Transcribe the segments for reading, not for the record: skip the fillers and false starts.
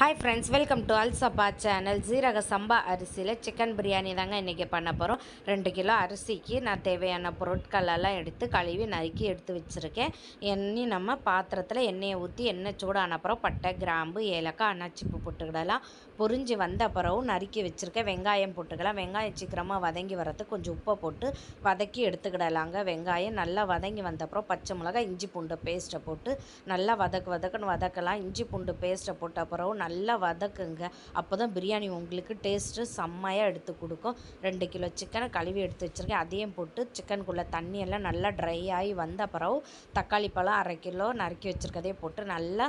Hi friends, welcome to அல்சபா channel. ஜீரக சம்பா அரிசியில் சிக்கன் பிரியாணி தாங்க இன்றைக்கி பண்ண போகிறோம். 2 கிலோ அரிசிக்கு நான் தேவையான பொருட்களெல்லாம் எடுத்து கழுவி நறுக்கி எடுத்து வச்சுருக்கேன். நம்ம பாத்திரத்தில் எண்ணெயை ஊற்றி எண்ணெய் சூடான அப்புறம் பட்டை, கிராம்பு, ஏலக்காய், அன்னாச்சிப்பூ போட்டுக்கிடலாம். பொரிஞ்சு வந்த அப்புறம் நறுக்கி வச்சுருக்கேன் வெங்காயம் போட்டுக்கலாம். வெங்காயம் சீக்கிரமாக வதங்கி வரதுக்கு கொஞ்சம் உப்பை போட்டு வதக்கி எடுத்துக்கிடலாங்க. வெங்காயம் நல்லா வதங்கி வந்த அப்புறம் பச்சை மிளகாய், இஞ்சி பூண்டு பேஸ்ட்டை போட்டு நல்லா வதக்குன்னு வதக்கலாம். இஞ்சி பூண்டு பேஸ்ட்டை போட்ட அப்புறம் நல்லா வதக்குங்க. அப்போ தான் பிரியாணி உங்களுக்கு டேஸ்ட்டு செம்மையாக எடுத்து கொடுக்கும். 2 கிலோ சிக்கனை கழுவி எடுத்து வச்சுருக்கேன். அதையும் போட்டு சிக்கனுக்குள்ளே தண்ணியெல்லாம் நல்லா ட்ரை ஆகி வந்த பிறகு தக்காளி பழம் 1/2 கிலோ நறுக்கி வச்சுருக்கதே போட்டு நல்லா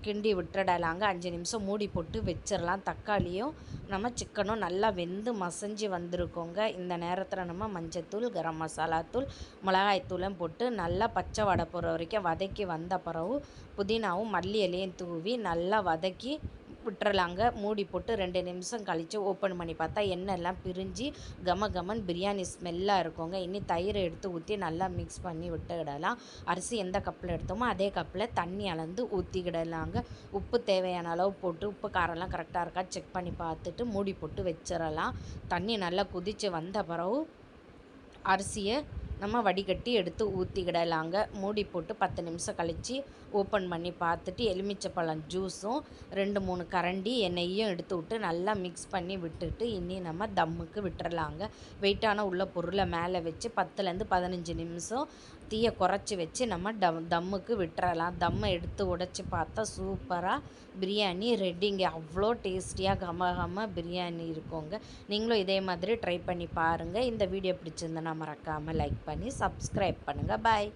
கிண்டி விட்டுடலாங்க. 5 நிமிஷம் மூடி போட்டு வச்சிடலாம். தக்காளியும் நம்ம சிக்கனும் நல்லா வெந்து மசஞ்சு வந்திருக்கோங்க. இந்த நேரத்தில் நம்ம மஞ்சத்தூள், கரம் மசாலா தூள், மிளகாய்த்தூளும் போட்டு நல்லா பச்சை வடை போகிற வரைக்கும் வதக்கி வந்த பிறகு புதினாவும் மல்லி இலையும் தூவி நல்லா வதக்கி விட்டுறலாங்க. மூடி போட்டு 2 நிமிஷம் கழித்து ஓப்பன் பண்ணி பார்த்தா எண்ணெய்லாம் பிரிஞ்சு கம பிரியாணி ஸ்மெல்லாக இருக்குங்க. இனி தயிரை எடுத்து ஊற்றி நல்லா மிக்ஸ் பண்ணி விட்டுக்கிடலாம். அரிசி எந்த கப்பில் எடுத்தோமோ அதே கப்பில் தண்ணி அளந்து ஊற்றிக்கிடலாங்க. உப்பு தேவையான அளவு போட்டு உப்பு காரெல்லாம் கரெக்டாக இருக்கா செக் பண்ணி பார்த்துட்டு மூடி போட்டு வச்சிடலாம். தண்ணி நல்லா கொதித்து வந்த பிறகு அரிசியை நம்ம வடிகட்டி எடுத்து ஊற்றிக்கிடலாங்க. மூடி போட்டு 10 நிமிஷம் கழித்து ஓப்பன் பண்ணி பார்த்துட்டு எலுமிச்சப்பழம் ஜூஸும் 2-3 கரண்டி எண்ணெயும் எடுத்து விட்டு நல்லா மிக்ஸ் பண்ணி விட்டுட்டு இனி நம்ம தம்முக்கு விட்டுறலாங்க. வெயிட்டான உள்ள பொருளை மேலே வச்சு 10லேருந்து 15 நிமிஷம் தீயை குறைச்சி வச்சு நம்ம தம்முக்கு விட்டுறலாம். தம்மை எடுத்து உடைச்சி பார்த்தா சூப்பராக பிரியாணி ரெடிங்க. அவ்வளோ டேஸ்டியாக கம பிரியாணி இருக்குங்க. நீங்களும் இதே மாதிரி ட்ரை பண்ணி பாருங்கள். இந்த வீடியோ பிடிச்சிருந்தனா மறக்காமல் லைக் பண்ணி சப்ஸ்கிரைப் பண்ணுங்கள். பாய்.